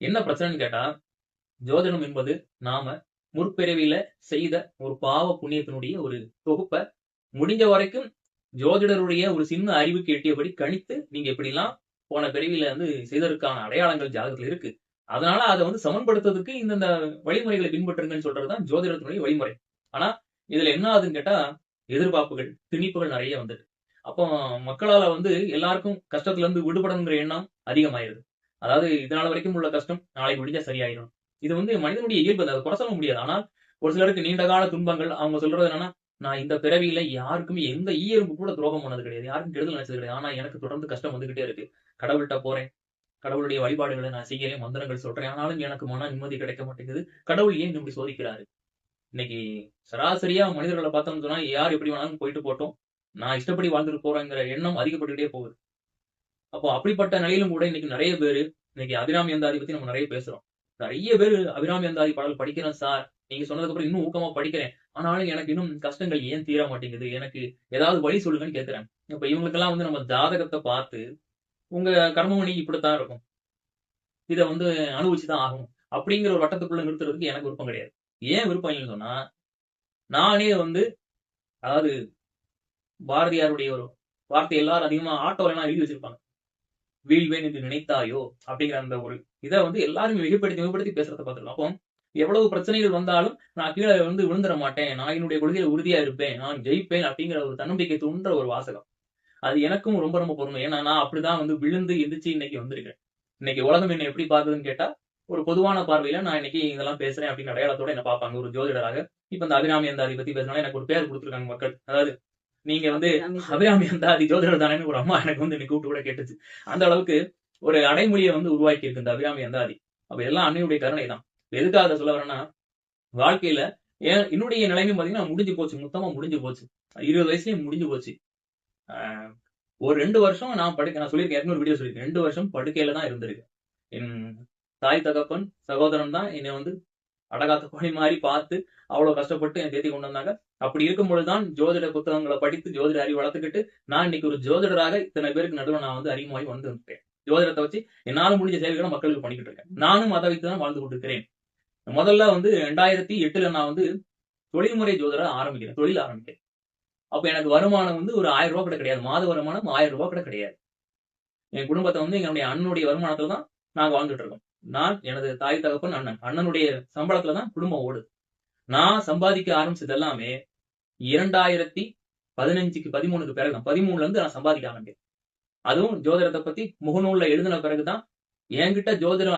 என்ன பிரச்சனைன்னு கேட்டா, ஜோதிடம் என்பது நாம முற்பிறவியில செய்த ஒரு பாவ புண்ணியத்தினுடைய ஒரு தொகுப்ப, முடிஞ்ச வரைக்கும் ஜோதிடருடைய ஒரு சின்ன அறிவுக்கு எட்டியபடி கணித்து, நீங்க இப்படிலாம் போன பிறவியில செய்ததற்கான அடையாளங்கள் ஜாதகத்துல இருக்கு. அதனால அத சமன்படுத்துறதுக்கு இந்தந்த வழிமுறைகளை பின்பற்றுங்கன்னு சொல்றது தான் ஜோதிடத்தினுடைய வழிமுறை. ஆனா, இதுல என்ன ஆகுதுன்னு கேட்டா, எதிர்பார்ப்புகள், திணிப்புகள் நெறைய வந்துட்டு. அப்போ மக்களால எல்லாருக்கும் கஷ்டத்துல இருந்து விடுபடணுங்கிற எண்ணம் அதிகமாயிருது. அதாவது இதனால வரைக்கும் உள்ள கஷ்டம் நாளைக்கு விடிஞ்சா சரியாயிரும். இது மனிதனுடைய இயல்பு. அத குறை சொல்ல முடியாது. ஆனால் ஒரு சிலருக்கு நீண்ட கால துன்பங்கள் அவங்க சொல்றது என்னன்னா, நான் இந்த பிறவியில யாருக்குமே எந்த ஈயெறும்பு கூட துரோகம் பண்ணது கிடையாது. யாருக்கும் கெடுதல் நினைச்சது கிடையாது. ஆனா எனக்கு தொடர்ந்து கஷ்டம் வந்துகிட்டே இருக்கு. கடவுள்ட்ட போறேன். கடவுளுடைய வழிபாடுகள நான் செய்கிறேன். மந்திரங்கள் சொல்றேன். ஆனாலும் எனக்கு மன நிம்மதி கிடைக்க மாட்டேங்குது. கடவுள் ஏன் இப்படி சோதிக்கிறாரு? இன்னைக்கு சராசரியா மனிதர்கள பார்த்தோம்னு சொன்னா, யார் எப்படி வேணாலும் போயிட்டு போட்டும். நான் இஷ்டப்படி வாழ்ந்துட்டு போறேங்கிற எண்ணம் அதிகப்பட்டுக்கிட்டே போகுது. அப்போ அப்படிப்பட்ட நிலையிலும் கூட இன்னைக்கு நெறைய பேரு, இன்னைக்கு அபிராமி அந்தாதி பத்தி நம்ம நெறைய பேசுறோம். நெறைய பேரு அபிராமி அந்தாதி பாடல் படிக்கிறேன் சார். நீங்க சொன்னதுக்கு அப்புறம் இன்னும் ஊக்கமா படிக்கிறேன். ஆனாலும் எனக்கு இன்னும் கஷ்டங்கள் ஏன் தீர மாட்டேங்குது? எனக்கு ஏதாவது வழி சொல்லுங்கன்னு கேட்கிறாங்க. இப்ப இவங்களுக்கெல்லாம் நம்ம ஜாதகத்த பார்த்து, உங்க கர்மமணி இப்படித்தான் இருக்கும். இத அனுபவிச்சு தான் ஆகணும். அப்படிங்கிற ஒரு வட்டத்துக்குள்ள நிறுத்துறதுக்கு எனக்கு விருப்பம் கிடையாது. ஏன் விருப்பம் இல்லன்னு சொன்னா, நானே அதாவது பாரதியாருடைய ஒரு வார்த்தை எல்லாரும் அதிகமா ஆட்டோலலாம் எழுதி வச்சிருப்பாங்க. "வீழ்வேன் என்று நினைத்தாயோ" அப்படிங்கிற அந்த ஒரு இத எல்லாரும் மிகைப்படுத்தி மிகைப்படுத்தி பேசுறத பார்த்துருக்கோம். அப்போ எவ்வளவு பிரச்சனைகள் வந்தாலும் நான் கீழ விழுந்துற மாட்டேன். நான் என்னுடைய கொள்கையில உறுதியா இருப்பேன். நான் ஜெயிப்பேன் அப்படிங்கிற ஒரு தன்னம்பிக்கை தூண்டுற ஒரு வாசகம். அது எனக்கும் ரொம்ப ரொம்ப பொருந்தும். ஏன்னா நான் அப்படிதான் விழுந்து எந்திரிச்சு இன்னைக்கு வந்திருக்கேன். இன்னைக்கு உலகம் என்ன எப்படி பார்க்குதுன்னு கேட்டா, ஒரு பொதுவான பார்வையில நான் இன்னைக்கு இதெல்லாம் பேசுறேன் அப்படின்னு அடையாளத்தோட என்ன பார்ப்பாங்க ஒரு ஜோதிடராக. இப்ப இந்த அபிராமி அந்தாதி பத்தி பேசினாலே எனக்கு ஒரு பேர் குடுத்துருக்காங்க மக்கள். அதாவது நீங்க அபிராமி அந்தாதி ஜோதிடர் தானேன்னு ஒரு அம்மா எனக்கு என்னை கூப்பிட்டு கூட கேட்டுச்சு. அந்த அளவுக்கு ஒரு அடைமொழிய உருவாக்கி இருக்கு இந்த அபிராமி அந்தாதி. அப்ப எல்லாம் அன்னையுடைய கருணை தான். எதுக்காக அத சொல்ல வரேன்னா, வாழ்க்கையில என்னுடைய நிலைமை பார்த்தீங்கன்னா முடிஞ்சு போச்சு. மொத்தமா முடிஞ்சு போச்சு. 20 வயசுலயே முடிஞ்சு போச்சு. அ ஒரு 2 வருஷம் நான் சொல்லியிருக்கேன். ஏற்கனவே ஒரு வீடியோ சொல்லியிருக்கேன். 2 வருஷம் படுக்கையில தான் இருந்திருக்கேன். என் தாய், தகப்பன், சகோதரன் தான் என்னை அடகாத்த கோழி மாரி பார்த்து, அவ்வளோ கஷ்டப்பட்டு என்ன தேத்தி கொண்டு வந்தாங்க. அப்படி இருக்கும் பொழுது தான் ஜோதிட புத்தகங்கள படித்து, ஜோதிட அறிவு வளர்த்துக்கிட்டு, நான் இன்னைக்கு ஒரு ஜோதிடராக இத்தனை பேருக்கு நடுவுல நான் அறிமுகமாகி வந்துட்டேன். ஜோதிடத்த வச்சு என்னால முடிஞ்ச சேவைகள மக்களுக்கு பண்ணிக்கிட்டு இருக்கேன். நானும் அத வைத்து தான் வாழ்ந்து கொண்டிருக்கிறேன். முதல்ல 2008ல நான் தொழில்முறை ஜோதிடரா ஆரம்பிக்கிறேன். தொழில் ஆரம்பிக்கிறேன். அப்ப எனக்கு வருமானம் ஒரு ரூ. 1000 கூட கிடையாது. மாத வருமானம் ரூ. 1000 கூட கிடையாது. என் குடும்பத்த என்னுடைய அண்ணனுடைய வருமானத்துல தான் நாங்க வாழ்ந்துட்டு இருக்கோம். நான், எனது தாய், தகப்பன், அண்ணன். அண்ணனுடைய சம்பளத்துல தான் குடும்பம் ஓடுது. நான் சம்பாதிக்க ஆரம்பிச்சது எல்லாமே 2015க்கு 13க்கு பிறகு தான். 13ல இருந்து நான் சம்பாதிக்க ஆரம்பிக்கிறேன். அதுவும் ஜோதிடத்த பத்தி முகநூல்ல எழுதின பிறகு தான் என்கிட்ட ஜோதிடம்